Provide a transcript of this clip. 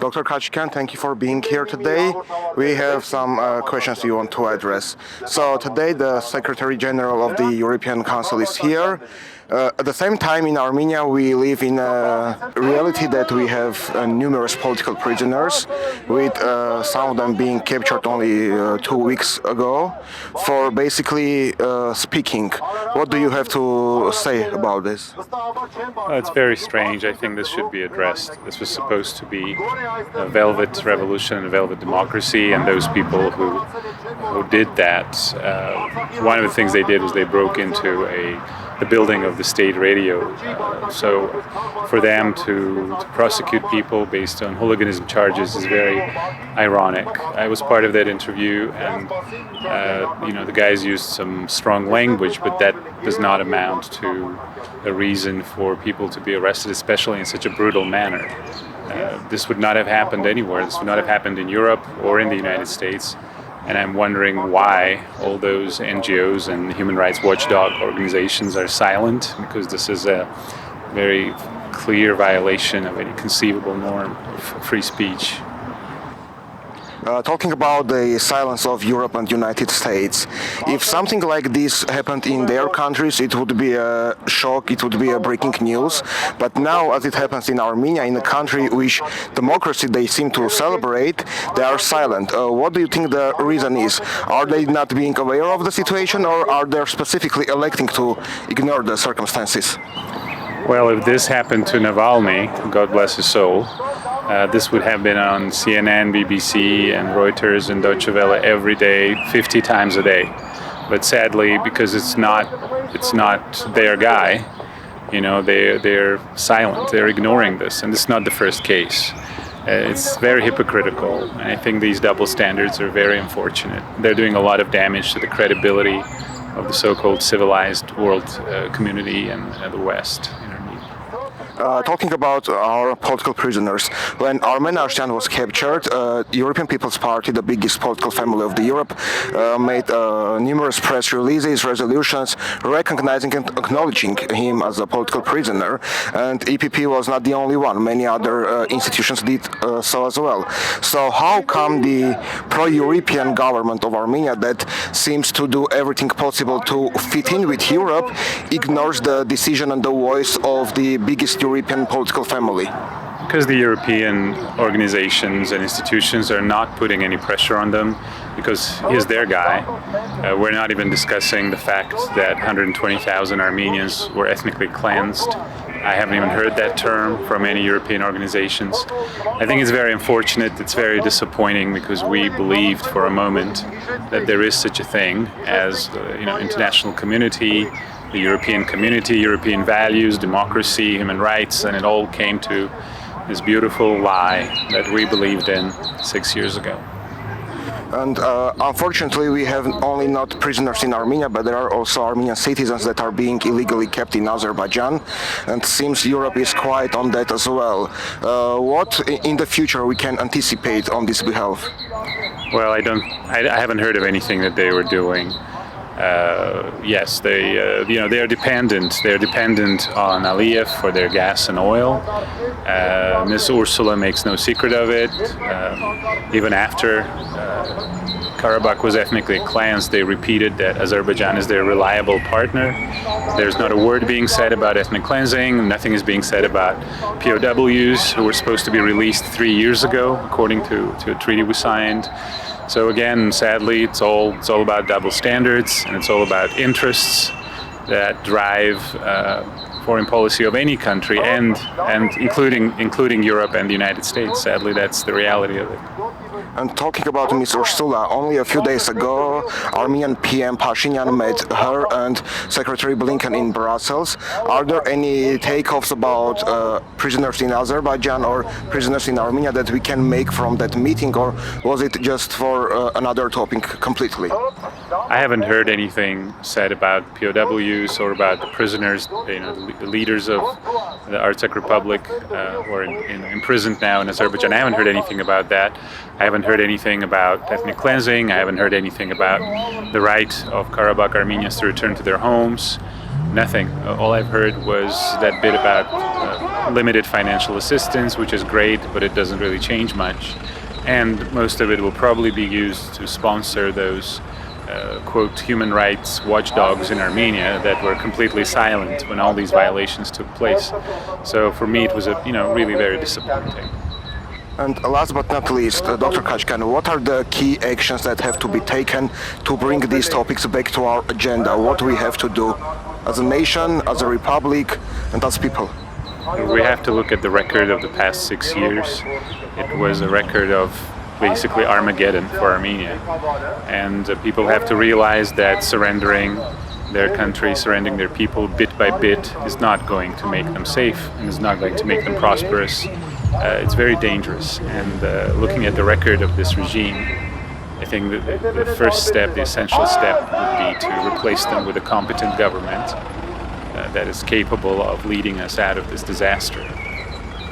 Dr. Khachikian, thank you for being here today. We have some questions you want to address. So today the Secretary General of the European Council is here. At the same time, in Armenia, we live in a reality that we have numerous political prisoners, with some of them being captured only 2 weeks ago for basically speaking. What do you have to say about this? It's very strange. I think this should be addressed. This was supposed to be a velvet revolution, a velvet democracy, and those people who did that, one of the things they did was they broke into the building of the state radio. So for them to prosecute people based on hooliganism charges is very ironic. I was part of that interview, and the guys used some strong language, but that does not amount to a reason for people to be arrested, especially in such a brutal manner. This would not have happened anywhere. This would not have happened in Europe or in the United States. And I'm wondering why all those NGOs and human rights watchdog organizations are silent, because this is a very clear violation of any conceivable norm of free speech. Talking about the silence of Europe and United States, if something like this happened in their countries, it would be a shock, it would be a breaking news. But now, as it happens in Armenia, in a country which democracy they seem to celebrate, they are silent. What do you think the reason is? Are they not being aware of the situation, or are they specifically electing to ignore the circumstances? Well, if this happened to Navalni, God bless his soul, this would have been on CNN, BBC, and Reuters and Deutsche Welle every day, 50 times a day. But sadly, because it's not their guy, they're silent. They're ignoring this, and this is not the first case. It's very hypocritical, and I think these double standards are very unfortunate. They're doing a lot of damage to the credibility of the so-called civilized world community and the West. Talking about our political prisoners, when Armen Ashtian was captured, European People's Party, the biggest political family of Europe, made numerous press releases, resolutions, recognizing and acknowledging him as a political prisoner. And EPP was not the only one. Many other institutions did so as well. So how come the pro-European government of Armenia, that seems to do everything possible to fit in with Europe, ignores the decision and the voice of the biggest European political family? Because the European organizations and institutions are not putting any pressure on them, because he's their guy. We're not even discussing the fact that 120,000 Armenians were ethnically cleansed. I haven't even heard that term from any European organizations. I think it's very unfortunate, it's very disappointing, because we believed for a moment that there is such a thing as international community, the European community, European values, democracy, human rights, and it all came to this beautiful lie that we believed in 6 years ago. And unfortunately, we have only not prisoners in Armenia, but there are also Armenian citizens that are being illegally kept in Azerbaijan, and seems Europe is quite on that as well. What in the future we can anticipate on this behalf? Well, I haven't heard of anything that they were doing. Yes, they are dependent. They're dependent on Aliyev for their gas and oil. Ms. Ursula makes no secret of it. Even after Karabakh was ethnically cleansed, they repeated that Azerbaijan is their reliable partner. There's not a word being said about ethnic cleansing. Nothing is being said about POWs who were supposed to be released 3 years ago, according to a treaty we signed. So again, sadly, it's all about double standards, and it's all about interests that drive foreign policy of any country, and including Europe and the United States. Sadly, that's the reality of it. And talking about Ms. Ursula, only a few days ago, Armenian PM Pashinyan met her and Secretary Blinken in Brussels. Are there any takeoffs about prisoners in Azerbaijan or prisoners in Armenia that we can make from that meeting, or was it just for another topic completely? I haven't heard anything said about POWs or about the prisoners, the leaders of the Artsakh Republic who are imprisoned now in Azerbaijan. I haven't heard anything about that. I haven't heard anything about ethnic cleansing. I haven't heard anything about the right of Karabakh Armenians to return to their homes. Nothing. All I've heard was that bit about limited financial assistance, which is great, but it doesn't really change much. And most of it will probably be used to sponsor those quote human rights watchdogs in Armenia that were completely silent when all these violations took place. So for me it was really very disappointing. And last but not least, Dr. Khachikian, what are the key actions that have to be taken to bring these topics back to our agenda? What we have to do as a nation, as a republic, and as people? We have to look at the record of the past 6 years. It was a record of basically Armageddon for Armenia. And people have to realize that surrendering their country, surrendering their people bit by bit is not going to make them safe and is not going to make them prosperous. It's very dangerous. And looking at the record of this regime, I think that the first step, the essential step, would be to replace them with a competent government that is capable of leading us out of this disaster.